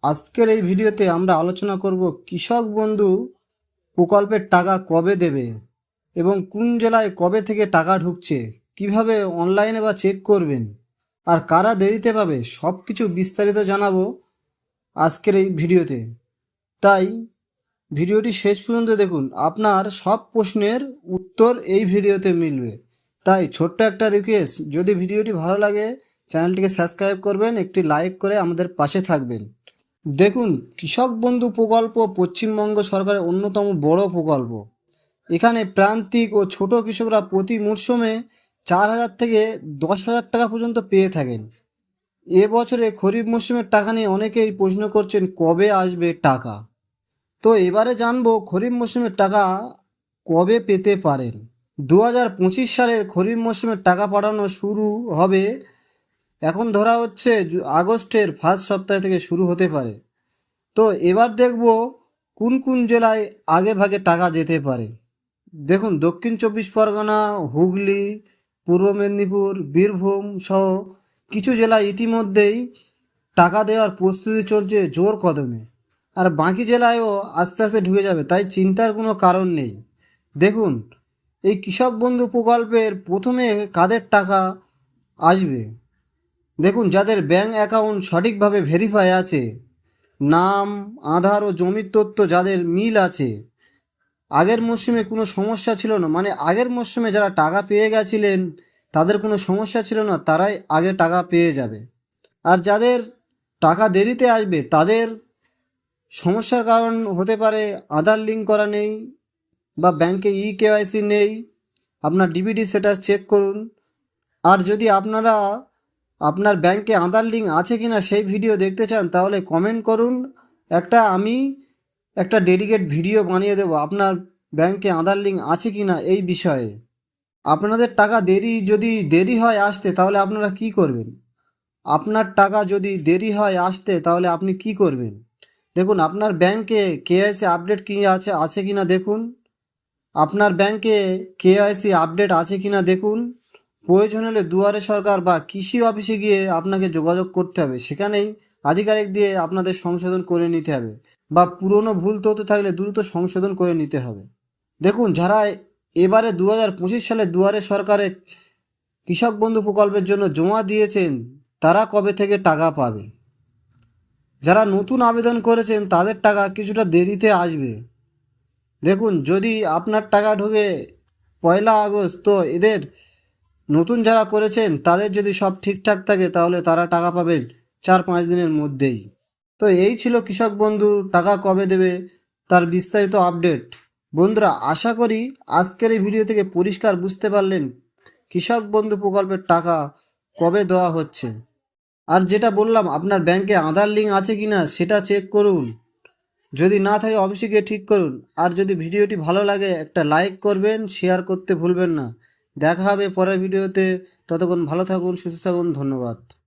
আজকের এই ভিডিওতে আমরা আলোচনা করব কৃষক বন্ধু প্রকল্পের টাকা কবে দেবে এবং কোন জেলায় কবে থেকে টাকা ঢুকছে, কিভাবে অনলাইনে বা চেক করবেন, আর কারা দেরিতে পাবে, সব কিছু বিস্তারিত জানাবো আজকের এই ভিডিওতে। তাই ভিডিওটি শেষ পর্যন্ত দেখুন, আপনার সব প্রশ্নের উত্তর এই ভিডিওতে মিলবে। তাই ছোট্ট একটা রিকোয়েস্ট, যদি ভিডিওটি ভালো লাগে চ্যানেলটিকে সাবস্ক্রাইব করবেন, একটি লাইক করে আমাদের পাশে থাকবেন। দেখুন, কৃষক বন্ধু প্রকল্প পশ্চিমবঙ্গ সরকারের অন্যতম বড় প্রকল্প। এখানে প্রান্তিক ও ছোট কৃষকরা প্রতি মরশুমে 4,000 থেকে 10,000 টাকা পর্যন্ত পেয়ে থাকেন। এবছরে খরিফ মরশুমের টাকা নিয়ে অনেকেই প্রশ্ন করছেন কবে আসবে টাকা। তো এবারে জানবো খরিফ মরশুমের টাকা কবে পেতে পারেন। 2025 সালের খরিফ মরশুমের টাকা পাঠানো শুরু হবে, এখন ধরা হচ্ছে আগস্টের ফার্স্ট সপ্তাহ থেকে শুরু হতে পারে। তো এবার দেখব কোন কোন জেলায় আগে ভাগে টাকা যেতে পারে। দেখুন, দক্ষিণ 24 পরগনা, হুগলি, পূর্ব মেদিনীপুর, বীরভূম সহ কিছু জেলায় ইতিমধ্যেই টাকা দেওয়ার প্রস্তুতি চলছে জোর কদমে, আর বাকি জেলায়ও আস্তে আস্তে ঢুকে যাবে, তাই চিন্তার কোনো কারণ নেই। দেখুন, এই কৃষক বন্ধু প্রকল্পের প্রথমে কাদের টাকা আসবে। দেখুন, যাদের ব্যাঙ্ক অ্যাকাউন্ট সঠিকভাবে ভেরিফাই আছে, নাম, আধার ও জমির তথ্য যাদের মিল আছে, আগের মরশুমে কোনো সমস্যা ছিল না, মানে আগের মরশুমে যারা টাকা পেয়ে গেছিলেন তাদের কোনো সমস্যা ছিল না, তারাই আগে টাকা পেয়ে যাবে। আর যাদের টাকা দেরিতে আসবে তাদের সমস্যার কারণ হতে পারে আধার লিঙ্ক করা নেই বা ব্যাংকে কেওয়াইসি নেই। আপনার ডিবিটি স্ট্যাটাস চেক করুন। আর যদি আপনারা আপনার ব্যাংকে আধার লিঙ্ক আছে কি না সেই ভিডিও দেখতে চান তাহলে কমেন্ট করুন, আমি একটা ডেডিকেট ভিডিও বানিয়ে দেবো আপনার ব্যাংকে আধার লিঙ্ক আছে কি না এই বিষয়ে। আপনাদের টাকা যদি দেরি হয় আসতে তাহলে আপনারা কি করবেন? আপনার টাকা যদি দেরি হয় আসতে তাহলে আপনি কি করবেন? দেখুন, আপনার ব্যাংকে কেওয়াইসি আপডেট কি আছে কি না দেখুন। আপনার ব্যাংকে কেওয়াইসি আপডেট আছে কি না দেখুন। প্রয়োজন হলে দুয়ারে সরকার বা কৃষি অফিসে গিয়ে আপনাকে যোগাযোগ করতে হবে, সেখানেই আধিকারিক দিয়ে আপনাদের সংশোধন করে নিতে হবে, বা পুরনো ভুল তথ্য থাকলে দ্রুত সংশোধন করে নিতে হবে। দেখুন, যারা এবারে 2025 সালে দুয়ারে সরকারে কৃষক বন্ধু প্রকল্পের জন্য জমা দিয়েছেন তারা কবে থেকে টাকা পাবে। যারা নতুন আবেদন করেছেন তাদের টাকা কিছুটা দেরিতে আসবে। দেখুন, যদি আপনার টাকা ঢোকে 1 আগস্ট, তো এদের নতুন যারা করেছেন তাদের যদি সব ঠিকঠাক থাকে তাহলে তারা টাকা পাবেন 4-5 দিনের মধ্যেই। তো এই ছিল কৃষক বন্ধু টাকা কবে দেবে তার বিস্তারিত আপডেট। বন্ধুরা, আশা করি আজকের এই ভিডিও থেকে পরিষ্কার বুঝতে পারলেন কৃষক বন্ধু প্রকল্পের টাকা কবে দেওয়া হচ্ছে। আর যেটা বললাম, আপনার ব্যাংকে আধার লিঙ্ক আছে কি না সেটা চেক করুন, যদি না থাকে অবশ্যই গিয়ে ঠিক করুন। আর যদি ভিডিওটি ভালো লাগে একটা লাইক করবেন, শেয়ার করতে ভুলবেন না। দেখা হবে পরের ভিডিওতে, ততক্ষণ ভালো থাকুন, সুস্থ থাকুন, ধন্যবাদ।